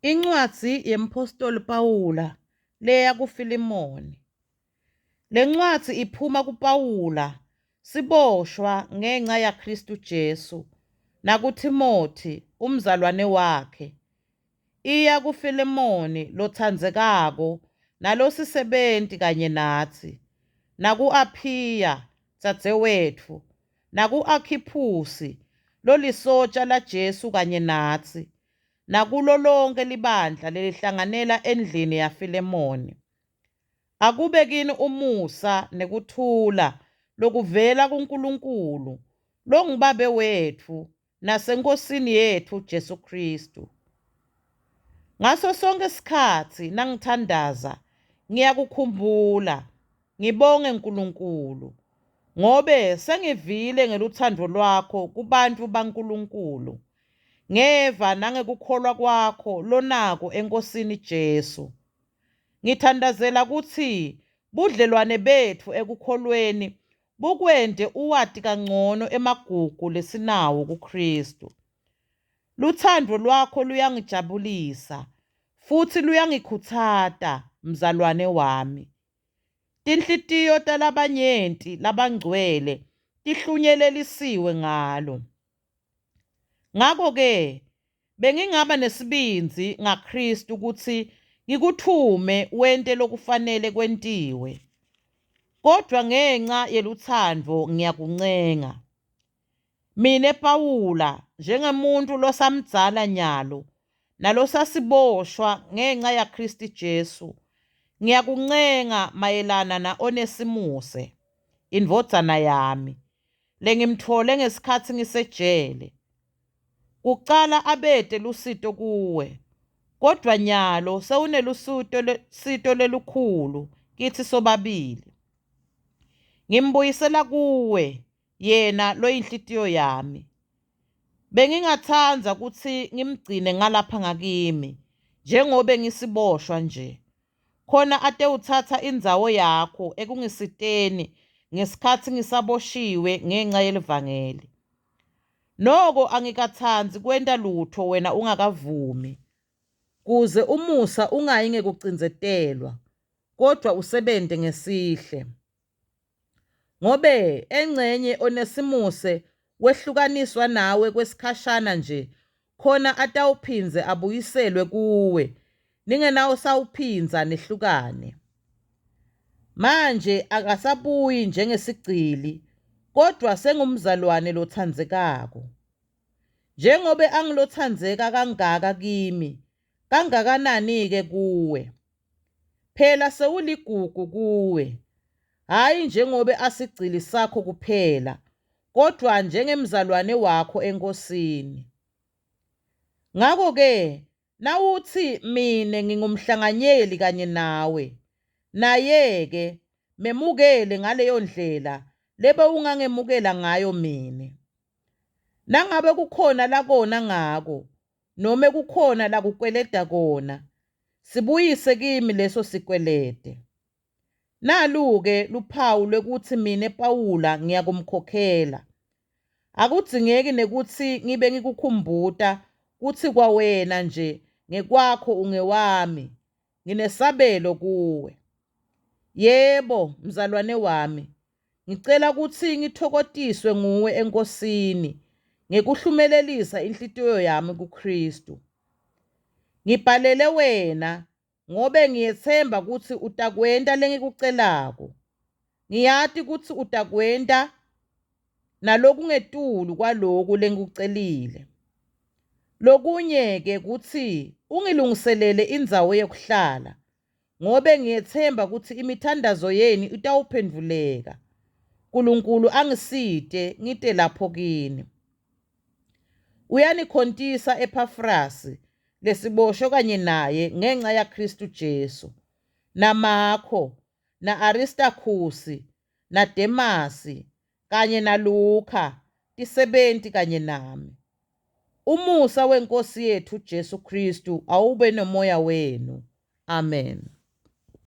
Incwadi yempostoli Pawula leya kuFilimoni. Le ncwadi iphuma kuPawula, siboshwa ngenxa yaKristu Jesu, nakuTimothi umzalwane wakhe. Iya kuFilimoni lothandzekako nalosisebenti kanye nathi, naku-Aphiya dzadzewetfu, naku-Akhiphusi lolisotja laJesu kanye natsi, nakulo lonke libandla lelihlanganela endlini yaFilemoni. Akube kini umusa nekuthula lokuvela kuNkulunkulu longuBabe wetfu naseNkosini yethu Jesu Kristu. Ngaso sonke isikhathi nangithandaza ngiyakukhumbula ngibonge uNkulunkulu, ngobe sengivile ngeluthando lwakho kubantu baNkulunkulu, ngeva nangekukholwa kwakho lonako eNkosini Jesu. Ngithandazela kutsi budlelwane betfu ekukholweni bukwente uwati kangcono emagugu lesinawo kuKristu. Luthando lwakho luyangijabulisa futhi luyangikhutsata, mzalwane wami. Tinhlitiyo talabanyenti labangcwele tihlunyelelisiwe ngalo. Ngako-ke bengingaba nesibinzi ngaKristu ukuthi ngikuthume wente lokufanele kwentiwe. Kodwa ngenxa yeluthando ngiyakuncenga. Mine Pawula, njengemuntu losamdzala nyalo nalosasiboshwa ngenxa yaKristu Jesu, ngiyakuncenga mayelana na-Onesimuse, indvodzana yami, lengimthole ngesikhatsi ngisejele. Kucala abete lusito kuwe, kodwa nyalo sewunelusito lelukhulu kithi sobabili. Ngimbuyisela kuwe yena loyinhlitiyo yami. Bengingathanda kutsi ngimgcine ngalapha ngakimi, njengobe ngisiboshwa nje, khona atewuthatha indzawo yakho ekungisiteni ngesikhatsi ngisaboshiwe ngenxa yelivangeli. Noko angikatsandzi kwenta lutho wena ungakavumi, kuze umusa ungayi ngekucindzetelwa, kodwa usebente ngesihle. Ngobe engcenye Onesimuse wehlukaniswa nawe kwesikhashana nje, khona atawuphindze abuyiselwe kuwe, ningenawo sawuphindza nehlukane. Manje akasabuyi njengesigcili, kodwa sengumzalwane lothandzekako. Njengobe angilothandzeka kangaka kimi, kangakanani-ke kuwe. Phela sewuligugu kuwe, hhayi njengobe asigcili sakho kuphela, kodwa njengemzalwane wakho eNkosini. Ngako-ke nawuthi mine ngingumhlanganyeli kanye nawe, naye-ke memukele ngaleyo ndlela lebe ungangemukela ngayo mine. Nangabe kukhona lakona ngako, nome kukhona lakukweleta kona, sibuyise kimi leso sikwelete. Nalu-ke luphawu lwekuthi mine Pawula ngiyakumkhokhela. Akudzingeki nekuthi ngibe ngikukhumbuta kutsi kwawena nje ngekwakho ungewami, nginesabelo kuwe. Yebo, mzalwane wami, ngicela kutsi ngithokotiswe nguwe eNkosini ngekuhlumelelisa inhlitiyo yami kuKristu. Ngibhalele wena ngobe ngiyethemba kutsi utakwenta lengikucelako. Ngiyati kutsi utakwenta nalokungetulu kwaloku lengikucelile. Lokunye-ke kutsi ungilungiselele indzawo yekuhlala, ngobe ngiyethemba kutsi imithandazo yenu itawuphendvuleka. Nkulunkulu angisite ngite lapho kini. Uyanikhontisa Ephafrasi, lesiboshwe kanye naye ngenxa yaKristu Jesu, naMakho, na-Aristakhusi, naDemasi, kanye naLukha, tisebenti kanye nami. Umusa weNkosi yethu Jesu Kristu awube nomoya wenu. Amen.